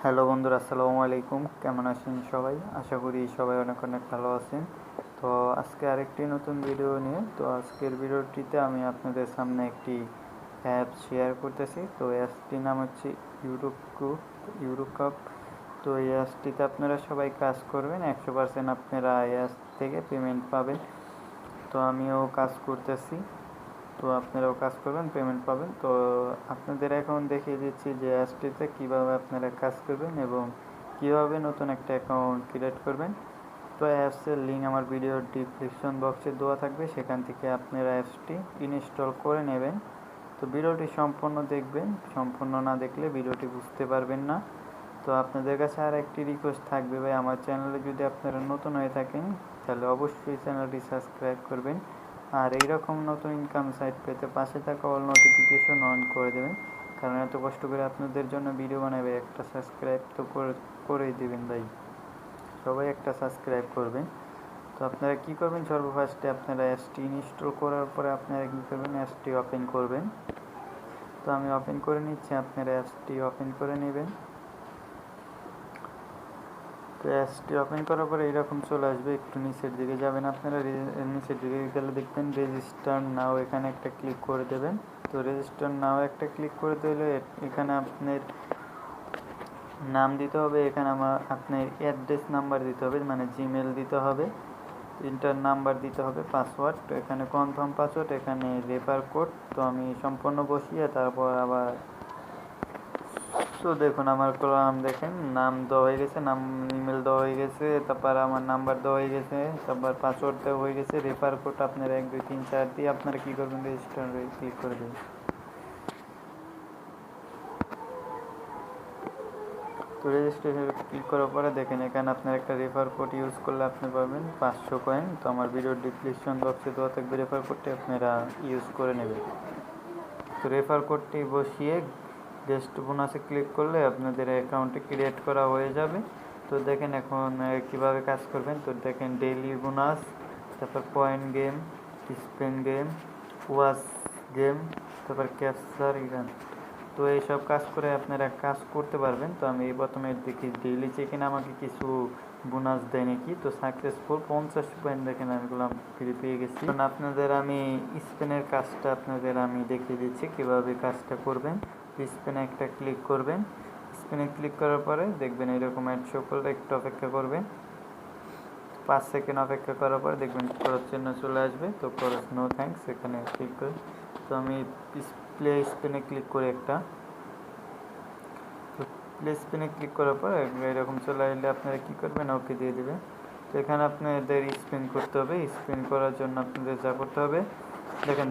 Hello বন্ধুরা, আসসালামু আলাইকুম। কেমন আছেন সবাই? আশা করি সবাই অনেক অনেক ভালো আছেন। তো আজকে আরেকটি নতুন ভিডিও নিয়ে, আজকের ভিডিওটিতে আমি আপনাদের সামনে একটি অ্যাপ শেয়ার করতেছি। তো অ্যাপসটির নাম হচ্ছে ইউরোকাপ। তো এই অ্যাপসটিতে আপনারা সবাই কাজ করবেন, 100% আপনারা এই অ্যাপস থেকে পেমেন্ট পাবেন। তো আমিও কাজ করতেছি, তো আপনারাও কাজ করবেন, পেমেন্ট পাবেন। তো আপনাদের এখন দেখিয়ে দিচ্ছি যে অ্যাপসটিতে কীভাবে আপনারা কাজ করবেন এবং কীভাবে নতুন একটা অ্যাকাউন্ট ক্রিয়েট করবেন। তো অ্যাপসের লিঙ্ক আমার ভিডিওর ডিসক্রিপশন বক্সে দেওয়া থাকবে, সেখান থেকে আপনারা অ্যাপসটি ইনস্টল করে নেবেন। তো ভিডিওটি সম্পূর্ণ দেখবেন, সম্পূর্ণ না দেখলে ভিডিওটি বুঝতে পারবেন না। তো আপনাদের কাছে আর একটি রিকোয়েস্ট থাকবে ভাই, আমার চ্যানেলে যদি আপনারা নতুন হয়ে থাকেন তাহলে অবশ্যই চ্যানেলটি সাবস্ক্রাইব করবেন। আর এইরকম নতুন ইনকাম সাইট পেতে পাশে থাকা অল নোটিফিকেশন অন করে দেবেন, কারণ এত কষ্ট করে আপনাদের জন্য ভিডিও বানাবে, একটা সাবস্ক্রাইব তো করেই দেবেন ভাই, সবাই একটা সাবস্ক্রাইব করবেন। তো আপনারা কী করবেন, সর্বফার্স্টে আপনারা অ্যাপসটি ইনস্টল করার পরে আপনারা কী করবেন, অ্যাপসটি ওপেন করবেন। তো আমি ওপেন করে নিচ্ছি, আপনারা অ্যাপসটি ওপেন করে নেবেন। তো অ্যাপসটি ওপেন করার পরে এরকম চলে আসবে, একটু নিচের দিকে যাবেন আপনারা, নিচের দিকে গেলে দেখবেন রেজিস্টার নাও, এখানে একটা ক্লিক করে দেবেন। তো রেজিস্টার নাও একটা ক্লিক করে দিলে এখানে আপনার নাম দিতে হবে, এখানে আপনার অ্যাড্রেস নাম্বার দিতে হবে, মানে জিমেল দিতে হবে, ইন্টার নাম্বার দিতে হবে, পাসওয়ার্ড, এখানে কনফার্ম পাসওয়ার্ড, এখানে রেফার কোড। তো আমি সম্পূর্ণ বসিয়ে তারপর আবার তো দেখুন আমার কলাম, দেখেন নাম দেওয়া হয়ে গেছে, নাম ইমেল দেওয়া হয়ে গেছে, তারপর আমার নাম্বার দেওয়া হয়ে গেছে, তারপর পাসওয়ার্ড দেওয়া হয়ে গেছে, রেফার কোড আপনারা 1 2 3 4 দিয়ে আপনারা কী করবেন, রেজিস্টার ক্লিক করে দেবেন। তো রেজিস্ট্রেশন ক্লিক করার পরে দেখেন এখানে আপনার একটা রেফার কোড ইউজ করলে আপনি পাবেন 500 কয়েন। তো আমার ভিডিওর ডিসক্রিপশন বক্সে দেওয়া থাকবে রেফার কোডটি, আপনারা ইউজ করে নেবেন। তো রেফার কোডটি বসিয়ে গেস্ট বোনাসে ক্লিক করলে আপনাদের অ্যাকাউন্টটি ক্রিয়েট করা হয়ে যাবে। তো দেখেন এখন কিভাবে কাজ করবেন। তো দেখেন ডেইলি বোনাস, তারপর point game, Spain game, watch game, তারপর ক্যাপচার ইভেন্ট। তো এইসব কাজ করে আপনারা কাজ করতে পারবেন। তো আমি প্রথমে দেখি ডেইলি চেক-ইন আমাকে কিছু বোনাস দেয় নাকি। তো সাকসেসফুল 50 পয়েন্ট দেখেন আমি বললাম ফ্রি পেয়ে গেছি। কারণ আপনাদের আমি স্পেনের কাজটা আপনাদের আমি দেখিয়ে দিচ্ছি কীভাবে কাজটা করবেন। স্পেনে একটা ক্লিক করবেন, স্পেনে ক্লিক করার পরে দেখবেন এরকম অ্যাড শো করলে একটু অপেক্ষা করবেন, 5 সেকেন্ড অপেক্ষা করার পরে দেখবেন খরচ চিহ্ন চলে আসবে। তো খরচ নো থ্যাঙ্কস এখানে ক্লিক করে, তো আমি প্লে স্পেনে ক্লিক করে একটা, তো প্লে স্পেনে ক্লিক করার পর এরকম চলে আসলে আপনারা কী করবেন, ওকে দিয়ে দেবেন। তো এখানে আপনাদের স্পেন করতে হবে। স্পেন করার জন্য আপনাদের যা করতে হবে, দেখেন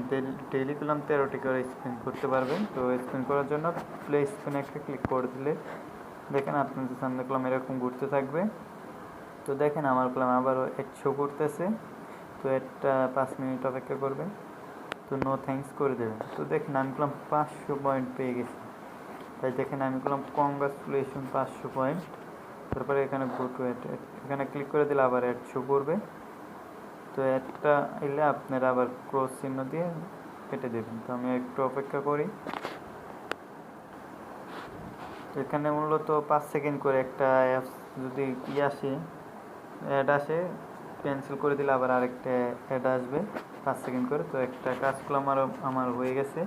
ডেইলি করলাম 13টি করে স্পেন করতে পারবেন। তো স্পেন করার জন্য প্লে স্পেনে একটা ক্লিক করে দিলে দেখেন আপনাদের সামনে কলম এরকম ঘুরতে থাকবে। তো দেখেন আমার কলম আবারও অ্যাড শো করতেছে। তো একটা 5 মিনিট অপেক্ষা করবেন, তো নো থ্যাঙ্কস করে দেবেন। তো দেখেন আমি কলম 500 পয়েন্ট পেয়ে গেছি। তাই দেখেন আমি করলাম কংগ্রাচুলেশন 500 পয়েন্ট। তারপরে এখানে গো টু অ্যাড, এখানে ক্লিক করে দিলে আবার অ্যাড শো করবে। তো অ্যাডটা এলে আপনারা আবার ক্রস চিহ্ন দিয়ে কেটে দেবেন। তো আমি একটু অপেক্ষা করি। এখানে মূলত 5 সেকেন্ড করে একটা অ্যাপস যদি আসে, অ্যাড আসে, ক্যান্সেল করে দিলে আবার আরেকটা অ্যাড আসবে 5 সেকেন্ড করে। তো একটা কাজ করলাম আমার হয়ে গেছে।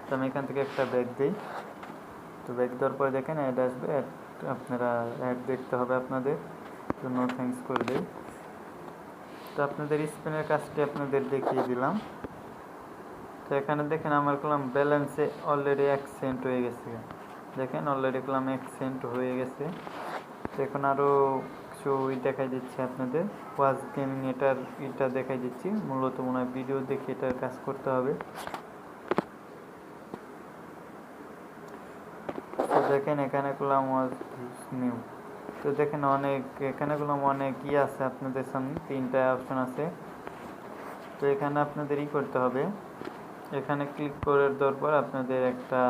তো আমি এখান থেকে একটা ব্যাক দিই। তো ব্যাক দেওয়ার পরে দেখেন অ্যাড আসবে, অ্যাড আপনারা অ্যাড দেখতে হবে আপনাদের। তো নো থ্যাঙ্কস করে দিই। তো আপনাদের স্পেনের কাজটি আপনাদের দেখিয়ে দিলাম। তো এখানে দেখেন আমার কলম ব্যালেন্সে অলরেডি 1 সেন্ট হয়ে গেছে, দেখেন অলরেডি কলম 1 সেন্ট হয়ে গেছে। তো এখন আরও কিছু দেখাই দিচ্ছি আপনাদের, ওয়াচ গেমিং এটা দেখাই দিচ্ছি। মূলত মনে হয় ভিডিও দেখে এটার কাজ করতে হবে। তো দেখেন এখানে করলাম ওয়াচ নিউ। তো দেখেন এখানে করলাম অনেক আছে আপনাদের সামনে, 3টা অপশন আছে। তো এখানে আপনাদের করতে হবে, এখানে ক্লিক করে দেওয়ার পর আপনাদের একটা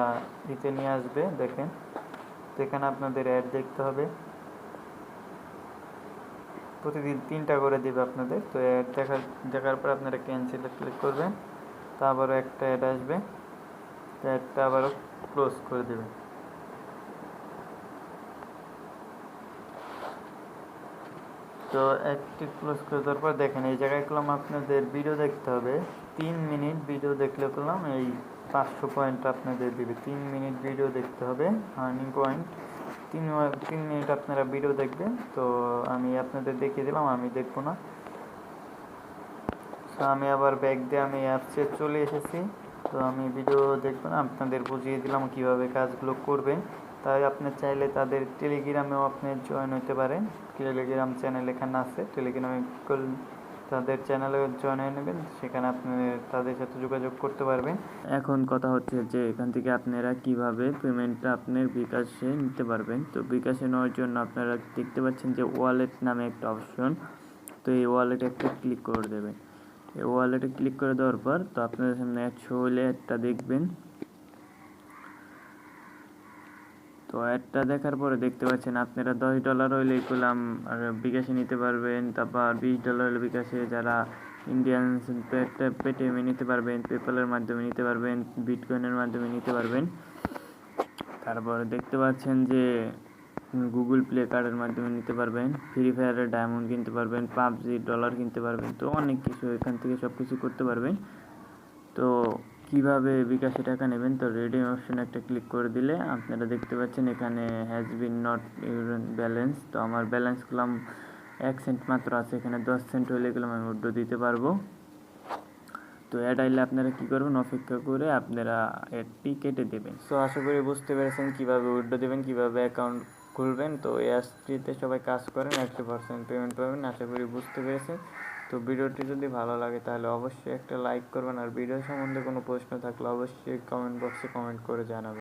নিয়ে আসবে দেখেন। তো এখানে আপনাদের অ্যাড দেখতে হবে, প্রতিদিন 3টা করে দেবে আপনাদের। তো অ্যাড দেখার পর আপনারা ক্যান্সেলে ক্লিক করবেন। তো আবারও একটা অ্যাড আসবে, তো অ্যাডটা আবারও ক্লোজ করে দেবেন। তো অ্যাক্টিভ ক্লোজ করে দেওয়ার পর দেখেন এই জায়গায় করলাম আপনাদের ভিডিও দেখতে হবে 3 মিনিট ভিডিও দেখলে করলাম এই 500 পয়েন্ট আপনাদের দিবে। 3 মিনিট ভিডিও দেখতে হবে, আর্নিং পয়েন্ট 3 মিনিট আপনারা ভিডিও দেখবেন। তো আমি আপনাদের দেখিয়ে দিলাম, আমি দেখবো না। তো আমি আবার ব্যাক দিয়ে আমি অ্যাপসে চলে এসেছি। তো আমি ভিডিও দেখবো না, আপনাদের বুঝিয়ে দিলাম কিভাবে কাজগুলো করবেন। তাই আপনি চাইলে তাদের টেলিগ্রামেও আপনি জয়েন হতে পারেন। টেলিগ্রাম চ্যানেল এখানে আছে, টেলিগ্রামে তাদের চ্যানেলে জয়েন হয়ে নেবেন, সেখানে আপনি তাদের সাথে যোগাযোগ করতে পারবেন। এখন কথা হচ্ছে যে এখান থেকে আপনারা কিভাবে পেমেন্টটা আপনার বিকাশে নিতে পারবেন। তো বিকাশে নেওয়ার জন্য আপনারা দেখতে পাচ্ছেন যে ওয়ালেট নামে একটা অপশন, তো এই ওয়ালেটে একটা ক্লিক করে দেবেন। এই ওয়ালেটে ক্লিক করে দেওয়ার পর তো আপনাদের সামনে অ্যাড শো হলে অ্যাডটা দেখবেন। তো অ্যাডটা দেখার পরে দেখতে পাচ্ছেন আপনারা $10 হইলে করলাম আর বিকাশে নিতে পারবেন। তারপর $20 হলে বিকাশে, যারা ইন্ডিয়ান পেটিএমে নিতে পারবেন, পেপ্যালের মাধ্যমে নিতে পারবেন, বিটকয়েনের মাধ্যমে নিতে পারবেন। তারপর দেখতে পাচ্ছেন যে গুগল প্লে কার্ডের মাধ্যমে নিতে পারবেন, ফ্রি ফায়ারের ডায়মন্ড কিনতে পারবেন, পাবজি ডলার কিনতে পারবেন। তো অনেক কিছু এখান থেকে সব কিছু করতে পারবেন। তো কিভাবে বিকাশে টাকা নেবেন, তো রেডিং অপশন একটা ক্লিক করে দিলে আপনারা দেখতে পাচ্ছেন এখানে has been not your balance. তো আমার ব্যালেন্স করলাম 1 সেন্ট মাত্র আছে, এখানে 10 সেন্ট হলে গেলাম আমি উইথড্র দিতে পারবো। তো অ্যাড আইলে আপনারা কী করবেন, অপেক্ষা করে আপনারা অ্যাডটি কেটে দেবেন। সো আশা করি বুঝতে পেরেছেন কীভাবে উইথড্র দেবেন, কীভাবে অ্যাকাউন্ট খুলবেন। তো এই অ্যাপসটিতে সবাই কাজ করেন, 100% পেমেন্ট পাবেন, আশা করি বুঝতে পেরেছেন। তো ভিডিওটি যদি ভালো লাগে তাহলে অবশ্যই একটা লাইক করবেন, আর ভিডিও সম্বন্ধে কোনো প্রশ্ন থাকলে অবশ্যই কমেন্ট বক্সে কমেন্ট করে জানাবেন।